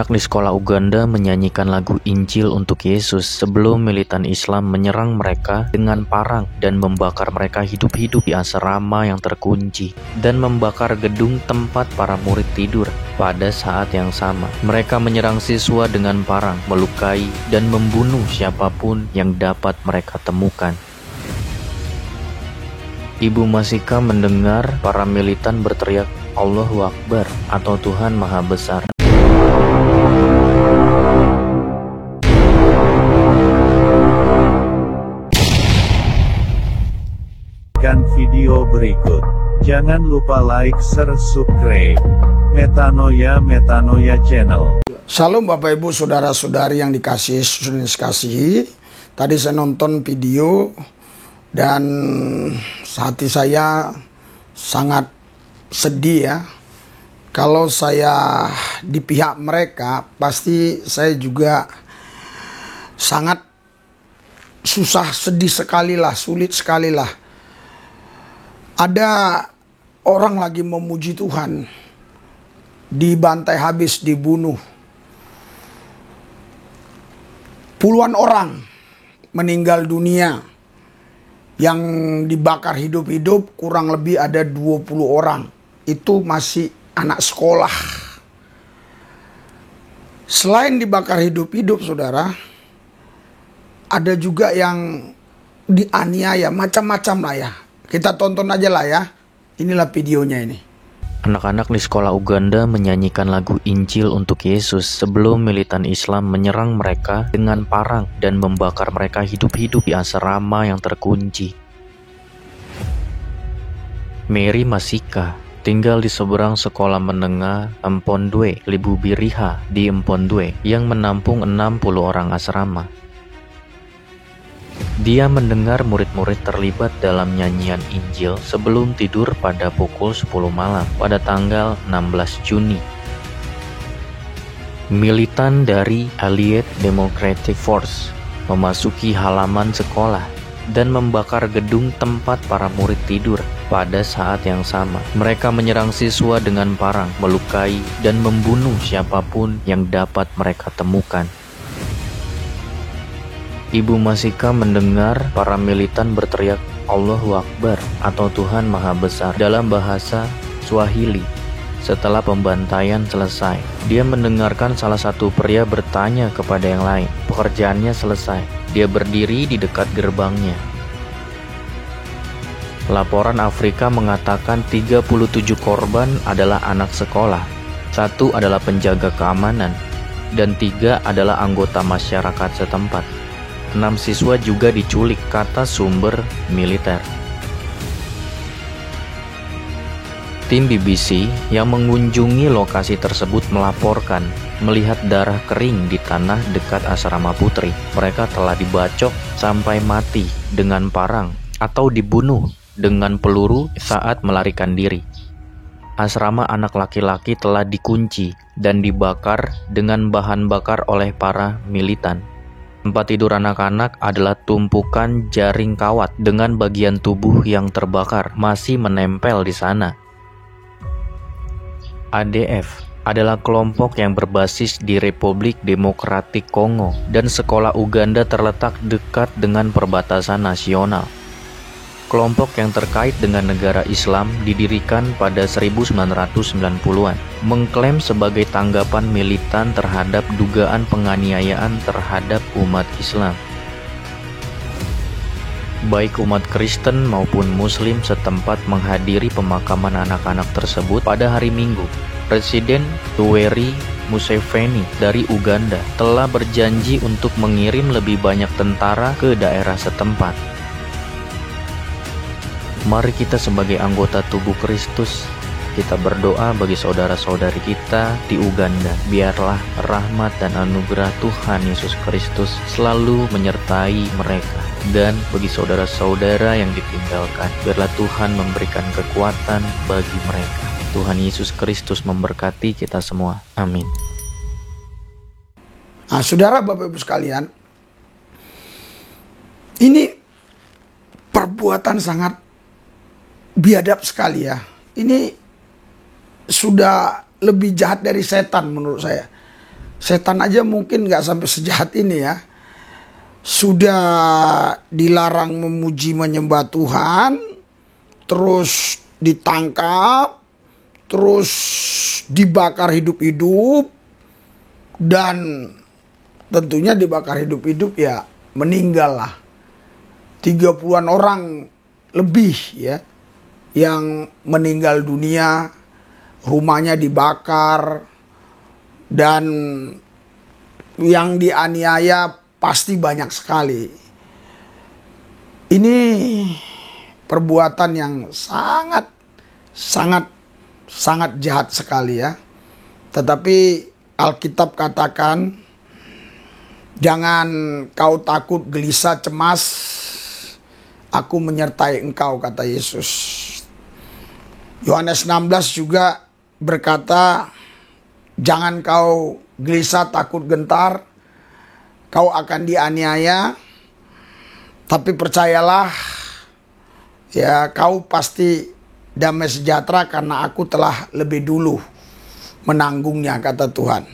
Anak-anak di sekolah Uganda menyanyikan lagu Injil untuk Yesus sebelum militan Islam menyerang mereka dengan parang dan membakar mereka hidup-hidup di asrama yang terkunci dan membakar gedung tempat para murid tidur. Pada saat yang sama, mereka menyerang siswa dengan parang, melukai, dan membunuh siapapun yang dapat mereka temukan. Ibu Masika mendengar para militan berteriak Allahu Akbar atau Tuhan Maha Besar. Video berikut. Jangan lupa like, share, subscribe. Metanoia Channel. Salam Bapak Ibu Saudara-saudari yang dikasihi. Tadi saya nonton video dan hati saya sangat sedih ya. Kalau saya di pihak mereka, pasti saya juga sangat susah, sedih sekali lah, sulit sekali lah. Ada orang lagi memuji Tuhan, dibantai habis, dibunuh. Puluhan orang meninggal dunia, yang dibakar hidup-hidup kurang lebih ada 20 orang. Itu masih anak sekolah. Selain dibakar hidup-hidup, saudara, ada juga yang dianiaya, macam-macam lah ya. Kita tonton aja lah ya. Inilah videonya ini. Anak-anak di sekolah Uganda menyanyikan lagu Injil untuk Yesus sebelum militan Islam menyerang mereka dengan parang dan membakar mereka hidup-hidup di asrama yang terkunci. Mary Masika tinggal di seberang sekolah menengah Mpondwe Libubiriha di Mpondwe yang menampung 60 orang asrama. Dia mendengar murid-murid terlibat dalam nyanyian Injil sebelum tidur pada pukul 10 malam pada tanggal 16 Juni. Militan dari Allied Democratic Force memasuki halaman sekolah dan membakar gedung tempat para murid tidur. Pada saat yang sama, mereka menyerang siswa dengan parang, melukai, dan membunuh siapapun yang dapat mereka temukan. Ibu Masika mendengar para militan berteriak Allahu Akbar atau Tuhan Maha Besar dalam bahasa Swahili. Setelah pembantaian selesai, dia mendengarkan salah satu pria bertanya kepada yang lain. Pekerjaannya selesai. Dia berdiri di dekat gerbangnya. Laporan Afrika mengatakan 37 korban adalah anak sekolah, 1 adalah penjaga keamanan, dan 3 adalah anggota masyarakat setempat. 6 siswa juga diculik, kata sumber militer. Tim BBC yang mengunjungi lokasi tersebut melaporkan melihat darah kering di tanah dekat asrama putri. Mereka telah dibacok sampai mati dengan parang atau dibunuh dengan peluru saat melarikan diri. Asrama anak laki-laki telah dikunci dan dibakar dengan bahan bakar oleh para militan. Tempat tidur anak-anak adalah tumpukan jaring kawat dengan bagian tubuh yang terbakar masih menempel di sana. ADF adalah kelompok yang berbasis di Republik Demokratik Kongo dan sekolah Uganda terletak dekat dengan perbatasan nasional. Kelompok yang terkait dengan negara Islam didirikan pada 1990-an, mengklaim sebagai tanggapan militan terhadap dugaan penganiayaan terhadap umat Islam. Baik umat Kristen maupun Muslim setempat menghadiri pemakaman anak-anak tersebut pada hari Minggu. Presiden Yoweri Museveni dari Uganda telah berjanji untuk mengirim lebih banyak tentara ke daerah setempat. Mari kita sebagai anggota tubuh Kristus, kita berdoa bagi saudara-saudari kita di Uganda. Biarlah rahmat dan anugerah Tuhan Yesus Kristus selalu menyertai mereka. Dan bagi saudara-saudara yang ditinggalkan, biarlah Tuhan memberikan kekuatan bagi mereka. Tuhan Yesus Kristus memberkati kita semua. Amin. Nah, saudara Bapak Ibu sekalian, ini perbuatan sangat biadab sekali ya. Ini sudah lebih jahat dari setan menurut saya. Setan aja mungkin nggak sampai sejahat ini ya. Sudah dilarang memuji menyembah Tuhan, terus ditangkap, terus dibakar hidup-hidup, dan tentunya dibakar hidup-hidup ya meninggal lah. 30-an orang lebih ya yang meninggal dunia, rumahnya dibakar, dan yang dianiaya pasti banyak sekali. Ini perbuatan yang sangat jahat sekali ya. Tetapi Alkitab katakan, jangan kau takut, gelisah, cemas, aku menyertai engkau, kata Yesus. Yohanes 16 juga berkata, jangan kau gelisah, takut, gentar, kau akan dianiaya, tapi percayalah, ya kau pasti damai sejahtera karena aku telah lebih dulu menanggungnya, kata Tuhan.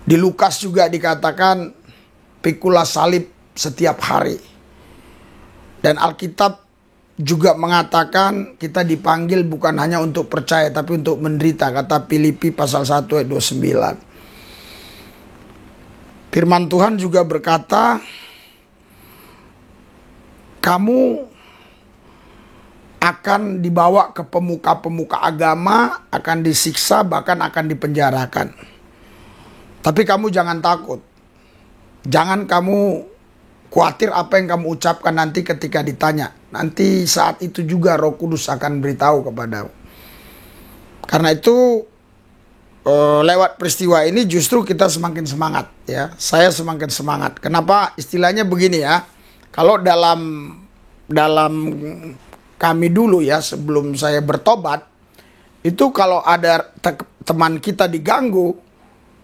Di Lukas juga dikatakan, pikulah salib setiap hari. Dan Alkitab juga mengatakan kita dipanggil bukan hanya untuk percaya tapi untuk menderita, kata Filipi pasal 1 ayat 29. Firman Tuhan juga berkata, kamu akan dibawa ke pemuka-pemuka agama, akan disiksa, bahkan akan dipenjarakan. Tapi kamu jangan takut. Jangan kamu khawatir apa yang kamu ucapkan nanti ketika ditanya. Nanti saat itu juga Roh Kudus akan beritahu kepadamu. Karena itu lewat peristiwa ini justru kita semakin semangat ya. Saya semakin semangat. Kenapa? Istilahnya begini ya. Kalau dalam kami dulu ya, sebelum saya bertobat, itu kalau ada teman kita diganggu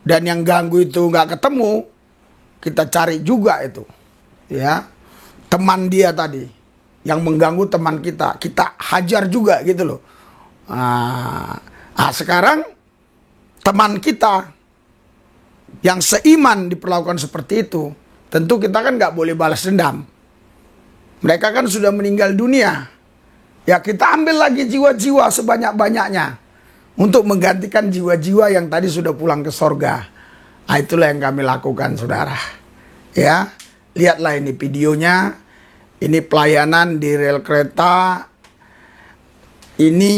dan yang ganggu itu nggak ketemu, kita cari juga itu ya, teman dia tadi yang mengganggu teman kita hajar juga gitu loh. Sekarang teman kita yang seiman diperlakukan seperti itu, tentu kita kan nggak boleh balas dendam. Mereka kan sudah meninggal dunia. Ya kita ambil lagi jiwa-jiwa sebanyak-banyaknya untuk menggantikan jiwa-jiwa yang tadi sudah pulang ke sorga. Itulah yang kami lakukan, saudara. Ya, lihatlah ini videonya. Ini pelayanan di rel kereta. Ini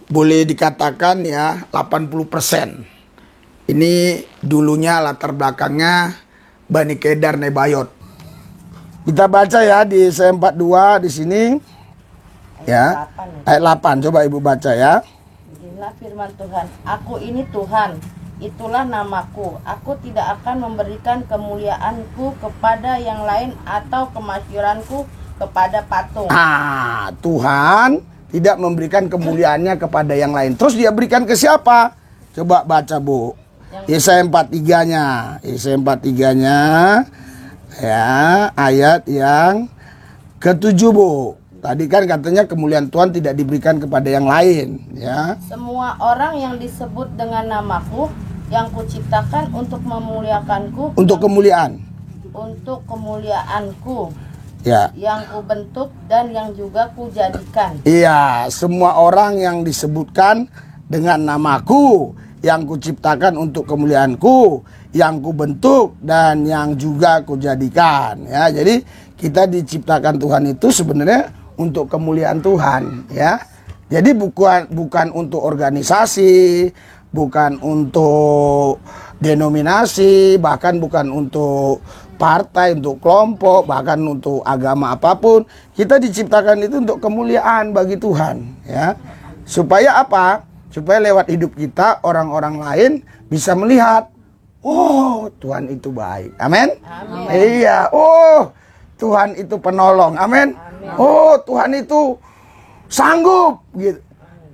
boleh dikatakan ya 80%. Ini dulunya latar belakangnya Bani Kedar Nebayot. Kita baca ya di Yesaya 42 di sini. Ya, ayat 8. Coba Ibu baca ya. Inilah firman Tuhan. Aku ini Tuhan, itulah namaku. Aku tidak akan memberikan kemuliaanku kepada yang lain atau kemasyuranku kepada patung. Tuhan tidak memberikan kemuliaannya kepada yang lain. Terus dia berikan ke siapa? Coba baca, Bu. Yesaya 43-nya. Yesaya 43-nya. Ya, ayat yang ke-7, Bu. Tadi kan katanya kemuliaan Tuhan tidak diberikan kepada yang lain, ya. Semua orang yang disebut dengan namaku, yang kuciptakan untuk memuliakanku, untuk kemuliaan, untuk kemuliaanku, ya, yang kubentuk dan yang juga kujadikan. Iya, semua orang yang disebutkan dengan namaku, yang kuciptakan untuk kemuliaanku, yang kubentuk dan yang juga kujadikan, ya. Jadi kita diciptakan Tuhan itu sebenarnya untuk kemuliaan Tuhan, ya. Jadi bukan untuk organisasi, bukan untuk denominasi, bahkan bukan untuk partai, untuk kelompok, bahkan untuk agama apapun. Kita diciptakan itu untuk kemuliaan bagi Tuhan, ya. Supaya apa? Supaya lewat hidup kita orang-orang lain bisa melihat, oh, Tuhan itu baik. Amin. Iya, oh, Tuhan itu penolong. Amin. Oh, Tuhan itu sanggup gitu.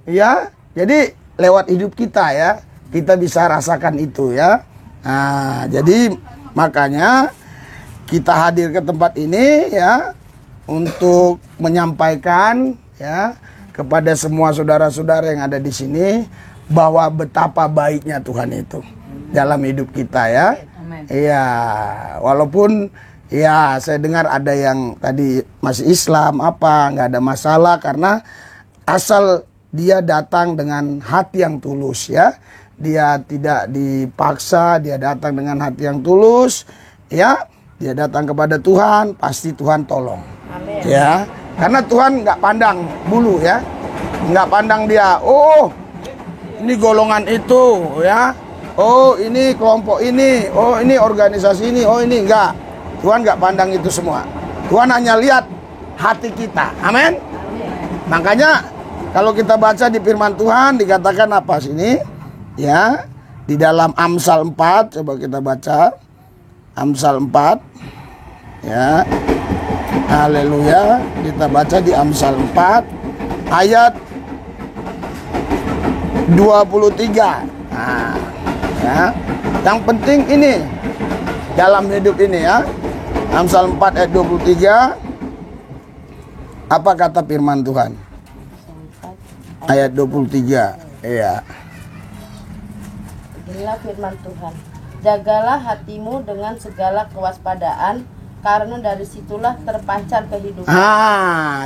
Ya. Jadi lewat hidup kita ya, kita bisa rasakan itu ya. Nah, jadi makanya kita hadir ke tempat ini ya untuk menyampaikan ya kepada semua saudara-saudara yang ada di sini bahwa betapa baiknya Tuhan itu. dalam hidup kita ya. Iya, walaupun ya saya dengar ada yang tadi masih Islam nggak ada masalah karena asal dia datang dengan hati yang tulus ya. Dia tidak dipaksa, dia datang dengan hati yang tulus ya. Dia datang kepada Tuhan, pasti Tuhan tolong. Amin. Ya, karena Tuhan nggak pandang bulu ya. Nggak pandang dia, oh ini golongan itu ya, oh ini kelompok ini, oh ini organisasi ini, oh ini enggak. Tuhan nggak pandang itu semua. Tuhan hanya lihat hati kita. Amin. Makanya kalau kita baca di firman Tuhan dikatakan apa sini? Ya, di dalam Amsal 4, coba kita baca Amsal 4. Ya. Haleluya. Kita baca di Amsal 4 ayat 23. Nah, ya. Yang penting ini dalam hidup ini ya. Amsal 4 ayat 23. Apa kata firman Tuhan? Ayat 23. Iya. Inilah firman Tuhan. Jagalah hatimu dengan segala kewaspadaan, karena dari situlah terpancar kehidupan.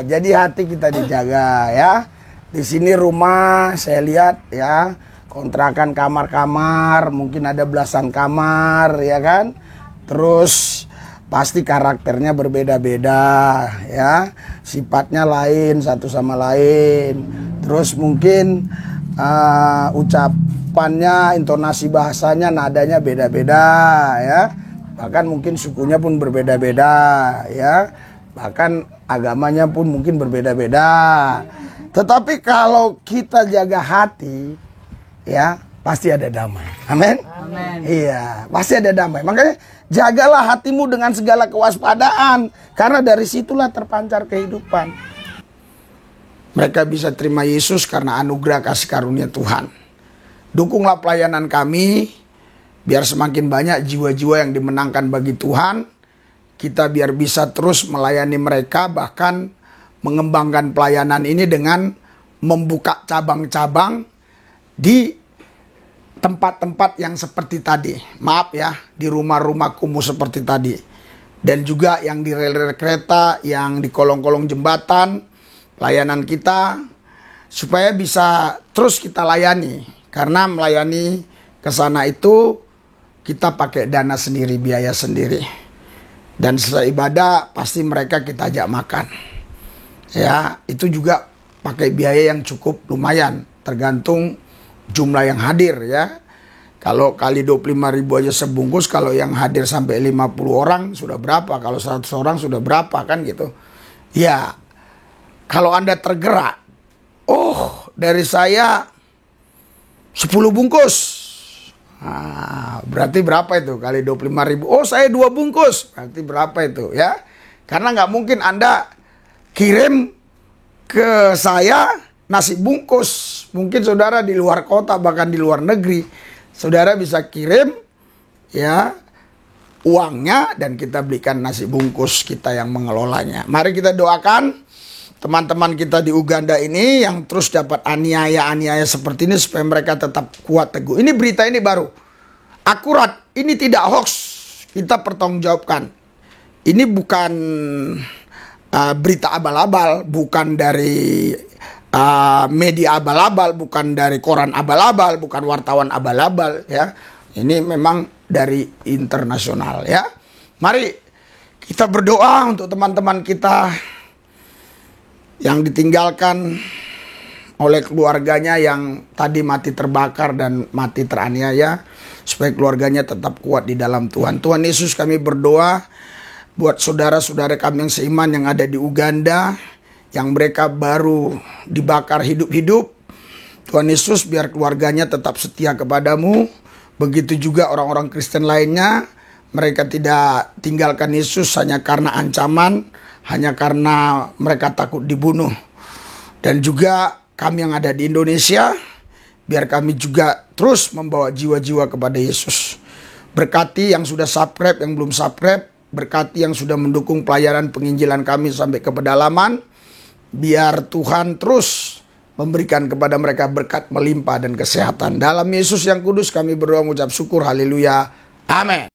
Jadi hati kita dijaga ya. Di sini rumah saya lihat ya, kontrakan kamar-kamar, mungkin ada belasan kamar ya kan. Terus pasti karakternya berbeda-beda ya, sifatnya lain satu sama lain. Terus mungkin ucapannya, intonasi bahasanya, nadanya beda-beda ya. Bahkan mungkin sukunya pun berbeda-beda ya. Bahkan agamanya pun mungkin berbeda-beda. Tetapi kalau kita jaga hati, ya pasti ada damai. Amin. Iya, pasti ada damai. Makanya jagalah hatimu dengan segala kewaspadaan, karena dari situlah terpancar kehidupan. Mereka bisa terima Yesus karena anugerah kasih karunia Tuhan. Dukunglah pelayanan kami, biar semakin banyak jiwa-jiwa yang dimenangkan bagi Tuhan. Kita biar bisa terus melayani mereka, bahkan mengembangkan pelayanan ini dengan membuka cabang-cabang di tempat-tempat yang seperti tadi. Maaf ya, di rumah-rumah kumuh seperti tadi. Dan juga yang di rel-rel kereta, yang di kolong-kolong jembatan, pelayanan kita supaya bisa terus kita layani. Karena melayani ke sana itu kita pakai dana sendiri, biaya sendiri. Dan setelah ibadah pasti mereka kita ajak makan. Ya, itu juga pakai biaya yang cukup lumayan, tergantung jumlah yang hadir ya. Kalau kali 25.000 aja sebungkus, kalau yang hadir sampai 50 orang sudah berapa, kalau 100 orang sudah berapa kan gitu. Ya, kalau Anda tergerak, oh dari saya 10 bungkus. Nah, berarti berapa itu kali 25.000? Oh saya 2 bungkus, berarti berapa itu ya. Karena nggak mungkin Anda kirim ke saya nasi bungkus. Mungkin saudara di luar kota, bahkan di luar negeri, saudara bisa kirim ya uangnya dan kita belikan nasi bungkus, kita yang mengelolanya. Mari kita doakan teman-teman kita di Uganda ini yang terus dapat aniaya-aniaya seperti ini supaya mereka tetap kuat teguh. Ini berita ini baru, akurat, ini tidak hoax, kita pertanggungjawabkan. Ini bukan berita abal-abal, bukan dari media abal-abal, bukan dari koran abal-abal, bukan wartawan abal-abal ya. Ini memang dari internasional ya. Mari kita berdoa untuk teman-teman kita yang ditinggalkan oleh keluarganya yang tadi mati terbakar dan mati teraniaya, supaya keluarganya tetap kuat di dalam Tuhan. Tuhan Yesus, kami berdoa buat saudara-saudara kami yang seiman yang ada di Uganda, yang mereka baru dibakar hidup-hidup. Tuhan Yesus, biar keluarganya tetap setia kepadamu. Begitu juga orang-orang Kristen lainnya, mereka tidak tinggalkan Yesus hanya karena ancaman, hanya karena mereka takut dibunuh. Dan juga kami yang ada di Indonesia, biar kami juga terus membawa jiwa-jiwa kepada Yesus. Berkati yang sudah subscribe, yang belum subscribe, berkati yang sudah mendukung pelayanan penginjilan kami sampai ke pedalaman. Biar Tuhan terus memberikan kepada mereka berkat melimpah dan kesehatan. Dalam Yesus yang kudus kami berdoa mengucap syukur, haleluya, amin.